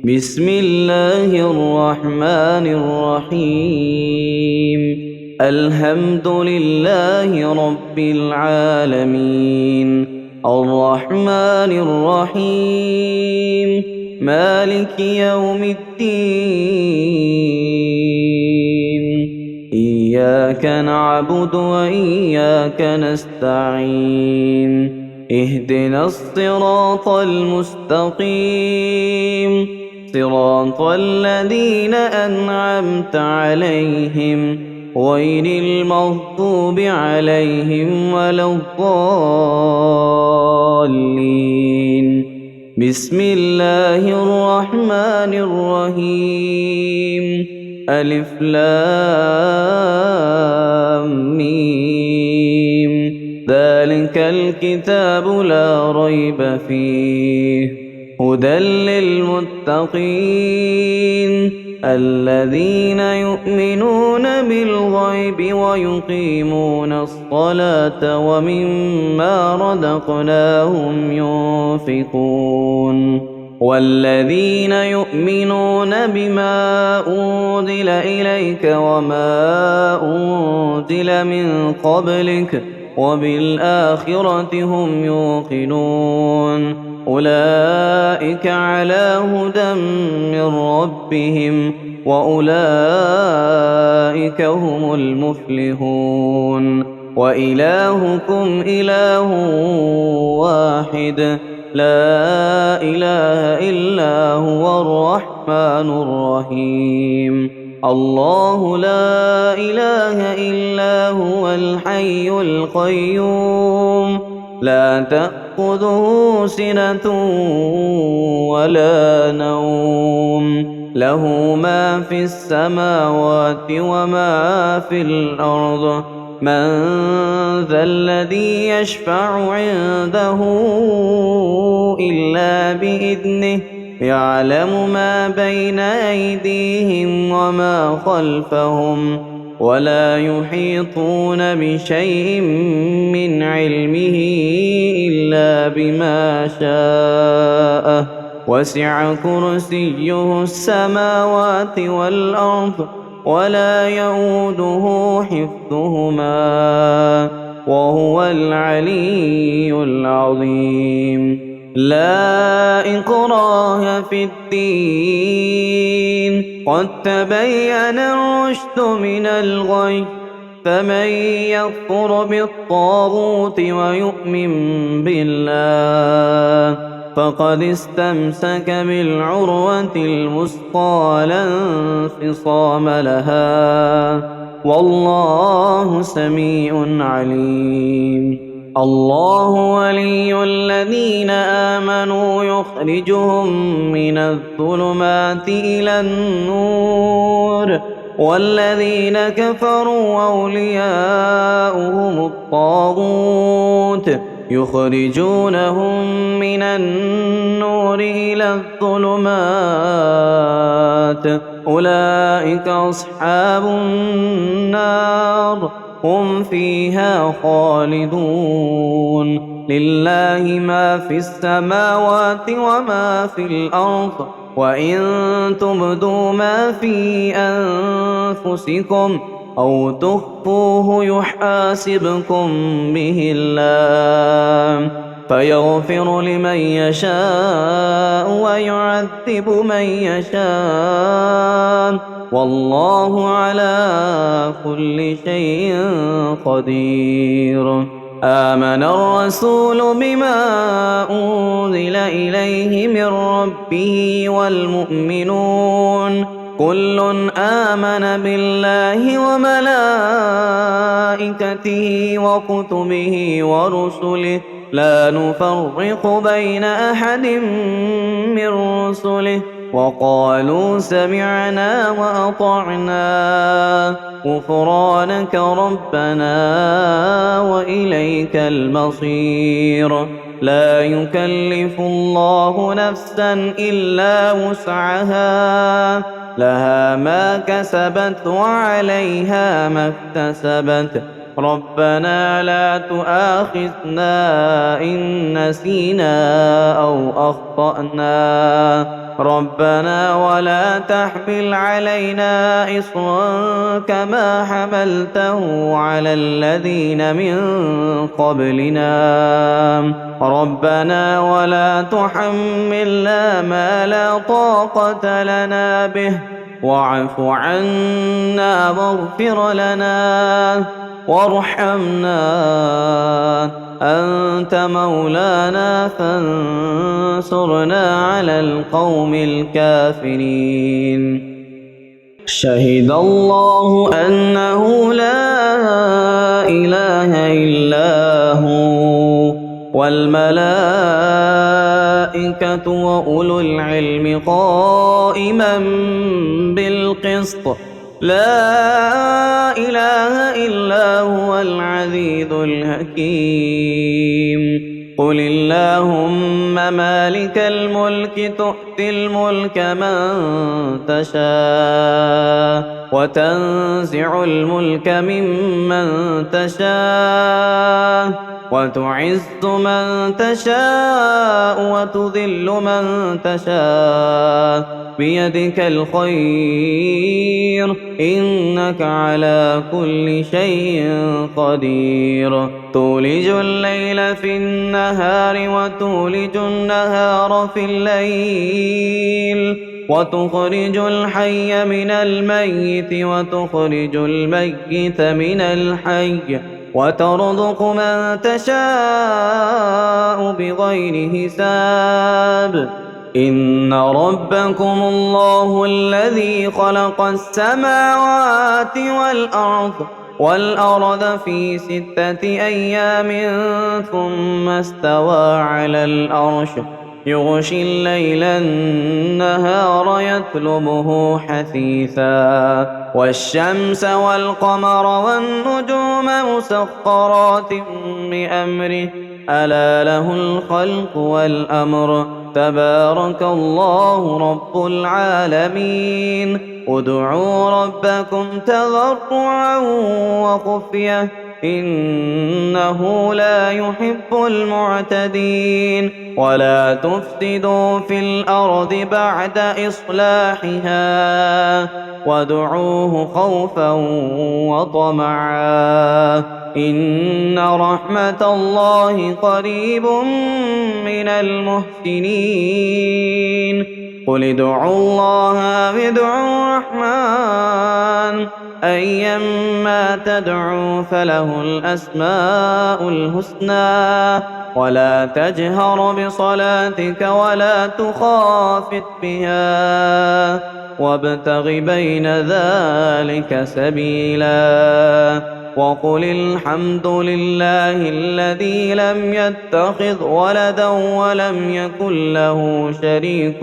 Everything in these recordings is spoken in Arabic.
بسم الله الرحمن الرحيم. الحمد لله رب العالمين، الرحمن الرحيم، مالك يوم الدين. إياك نعبد وإياك نستعين، اهدنا الصراط المستقيم، صراط الذين أنعمت عليهم غير المغضوب عليهم ولا الضالين. بسم الله الرحمن الرحيم. ألف لام ميم. ذلك الكتاب لا ريب فيه، هدى للمتقين الذين يؤمنون بالغيب ويقيمون الصلاة ومما رزقناهم ينفقون، والذين يؤمنون بما أنزل إليك وما أنزل من قبلك وبالآخرة هم يوقنون. أولئك على هدى من ربهم وأولئك هم المفلحون. وإلهكم إله واحد، لا إله إلا هو الرحمن الرحيم. الله لا إله إلا هو الحي القيوم، لا تأخذه سنة ولا نوم، له ما في السماوات وما في الأرض. من ذا الذي يشفع عنده إلا بإذنه، يعلم ما بين أيديهم وما خلفهم، ولا يحيطون بشيء من علمه إلا بما شاء. وسع كرسيه السماوات والأرض ولا يؤوده حفظهما وهو العلي العظيم. لا إكراه في الدين، قد تبين الرشد من الغي، فمن يكفر بالطاغوت ويؤمن بالله فقد استمسك بالعروة الوثقى لا انفصام لها، والله سميع عليم. الله ولي الذين آمنوا يخرجهم من الظلمات إلى النور، والذين كفروا أولياؤهم الطاغوت يخرجونهم من النور إلى الظلمات. أولئك أصحاب النار، هم فيها خالدون. لله ما في السماوات وما في الأرض، وإن تبدوا ما في أنفسكم أو تخفوه يحاسبكم به الله، فيغفر لمن يشاء ويعذب من يشاء، والله على كل شيء قدير. آمن الرسول بما أنزل إليه من ربه والمؤمنون كل آمن بالله وملائكته وكتبه ورسله لا نفرق بين أحد من رسله، وقالوا سمعنا وأطعنا غفرانك ربنا وإليك المصير. لا يكلف الله نفسا إلا وسعها، لها ما كسبت وعليها ما اكتسبت. ربنا لا تؤاخذنا إن نسينا أو أخطأنا، ربنا ولا تحمل علينا إصرا كما حملته على الذين من قبلنا ربنا ولا تحملنا ما لا طاقة لنا به واعف عنا واغفر لنا وارحمنا أنت مولانا فانصرنا على القوم الكافرين شهد الله أنه لا إله إلا هو والملائكة وأولو العلم قائما بالقسط لا إله إلا هو العزيز الحكيم قل اللهم مالك الملك تؤتي الملك من تشاء وتنزع الملك ممن تشاء وتعز من تشاء وتذل من تشاء بيدك الخير إنك على كل شيء قدير تولج الليل في النهار وتولج النهار في الليل وتخرج الحي من الميت وتخرج الميت من الحي وترزق من تشاء بغير حساب إن ربكم الله الذي خلق السماوات والأرض في 6 أيام ثم استوى على الأرش يغشي الليل النهار يطلبه حثيثا والشمس والقمر والنجوم مسخرات بأمره ألا له الخلق والأمر تبارك الله رب العالمين ادعوا ربكم تضرعا وخفية إنه لا يحب المعتدين ولا تفسدوا في الأرض بعد إصلاحها وادعوه خوفا وطمعا إن رحمة الله قريب من المحسنين قل ادعوا الله أو ادعوا الرحمن أيما تدعوا فله الأسماء الحسنى ولا تجهر بصلاتك ولا تخافت بها وابتغ بين ذلك سبيلا وقل الحمد لله الذي لم يتخذ ولدا ولم يكن له شريك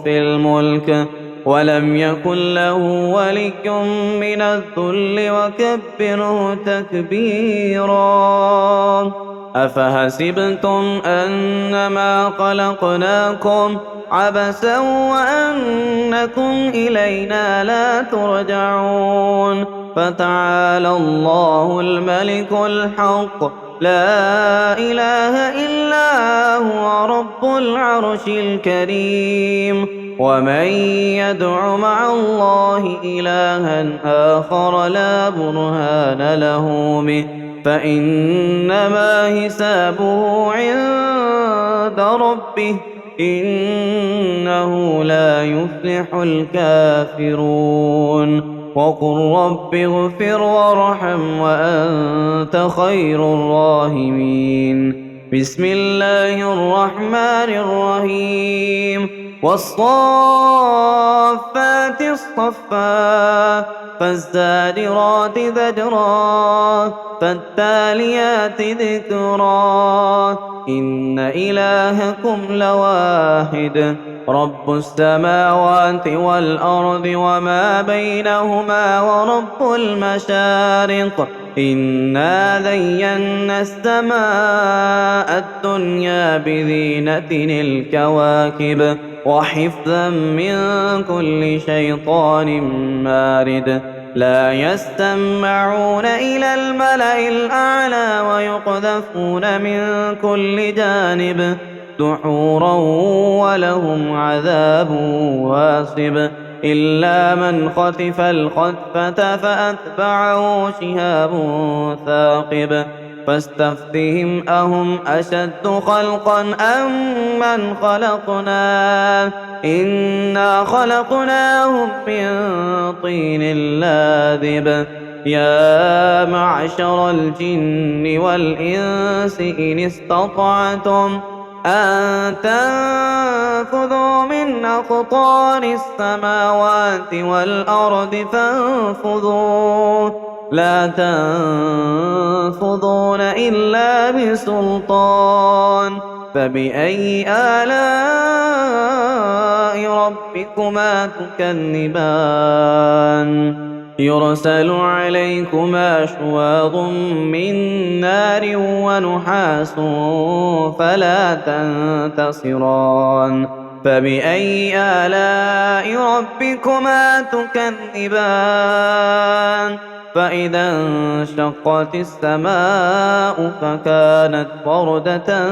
في الملك ولم يكن له ولي من الذل وكبره تكبيرا أفحسبتم أنما خلقناكم عبثا وأنكم إلينا لا ترجعون فتعالى الله الملك الحق لا إله إلا هو رب العرش الكريم ومن يدع مع الله إلها آخر لا برهان له به فإنما حسابه عند ربه إنه لا يفلح الكافرون وقل رب اغفر وارحم وأنت خير الراحمين بسم الله الرحمن الرحيم والصافات الصفا فالزاجرات زجرا فالتاليات ذكرا إن إلهكم لواحد رب السماوات والأرض وما بينهما ورب المشارق إنا زينا السماء الدنيا بزينة الكواكب وحفظا من كل شيطان مارد لا يستمعون إلى الملأ الأعلى ويقذفون من كل جانب دحورا ولهم عذاب واصب إلا من خطف الخطفة فأتبعه شهاب ثاقب فاستفتهم أهم أشد خلقا أم من خلقنا إنا خلقناهم من طين لاذب يا معشر الجن والإنس إن استطعتم أن تنفذوا من أقطار السماوات والأرض فانفذوا لا تنفذون إلا بسلطان فبأي آلاء ربكما تكذبان يرسل عليكما شواظ من نار ونحاس فلا تنتصران فبأي آلاء ربكما تكذبان فإذا انشقت السماء فكانت وردة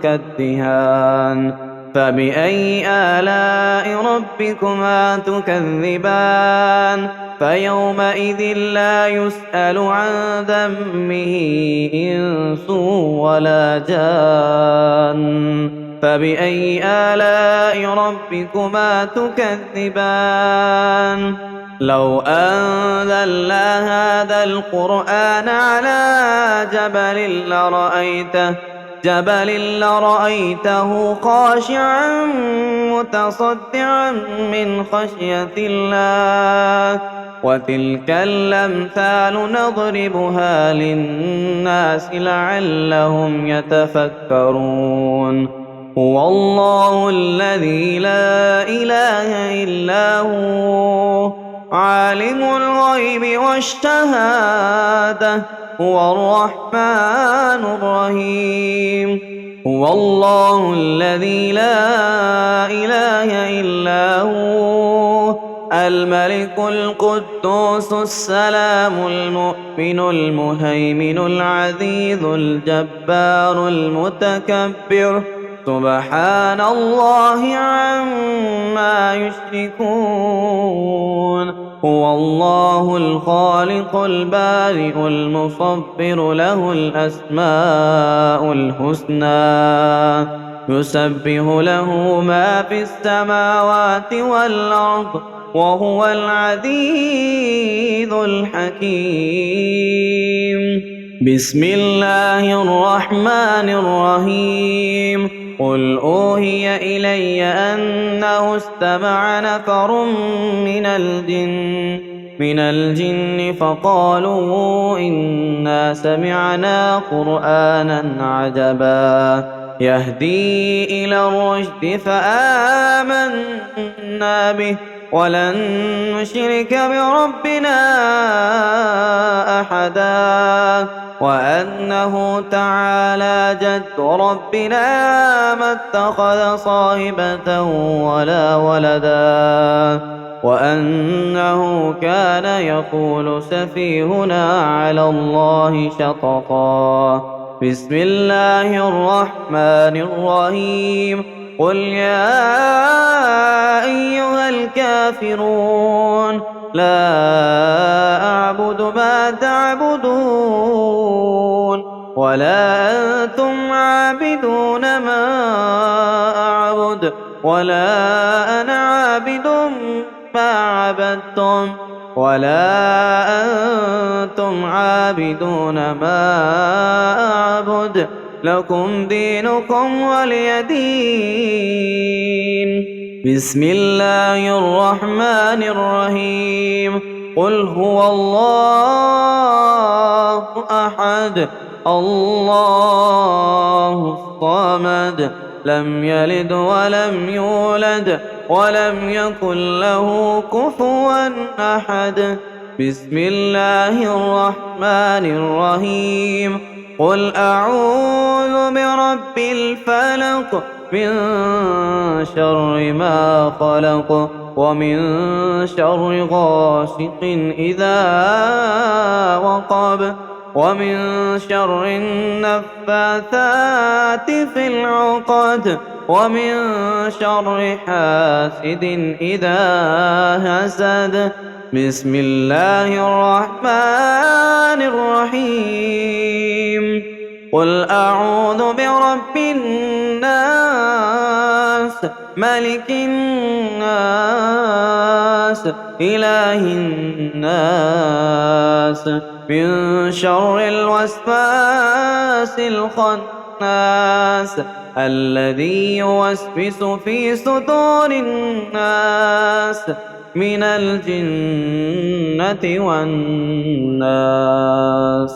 كالدهان فبأي آلاء ربكما تكذبان فيومئذ لا يسأل عن ذنبه إنس ولا جان فبأي آلاء ربكما تكذبان لو أنزلنا هذا القرآن على جبل لرأيته خاشعا متصدعا من خشية الله وتلك الأمثال نضربها للناس لعلهم يتفكرون هو الله الذي لا إله إلا هو عالم الغيب والشهادة هو الرحمن الرحيم هو الله الذي لا إله إلا هو الملك القدوس السلام المؤمن المهيمن العزيز الجبار المتكبر سبحان الله عما يشركون هو الله الخالق البارئ المصور له الأسماء الحسنى يسبح له ما في السماوات والأرض وهو العزيز الحكيم بسم الله الرحمن الرحيم قل أوحي إلي أنه استمع نفر من الجن فقالوا إنا سمعنا قرآنا عجبا يهدي إلى الرشد فآمنا به ولن نشرك بربنا أحدا وأنه تعالى جد ربنا ما اتخذ صاحبة ولا ولدا وأنه كان يقول سفيهنا على الله شططا بسم الله الرحمن الرحيم قل يا أيها الكافرون لا أعبد ما تعبدون ولا أنتم عابدون ما أعبد ولا أنا عابد ما عبدتم ولا أنتم عابدون ما أعبد لكم دينكم ولي دين بسم الله الرحمن الرحيم قل هو الله أحد الله الصمد لم يلد ولم يولد ولم يكن له كفوا أحد بسم الله الرحمن الرحيم قل أعوذ برب الفلق من شر ما خلق ومن شر غاسق إذا وقب ومن شر النفاثات في العقد ومن شر حاسد إذا حسد. بسم الله الرحمن الرحيم. قل أعوذ برب الناس ملك الناس إله الناس من شر الوسواس الخناس الذي يوسوس في صدور الناس من الجنة والناس.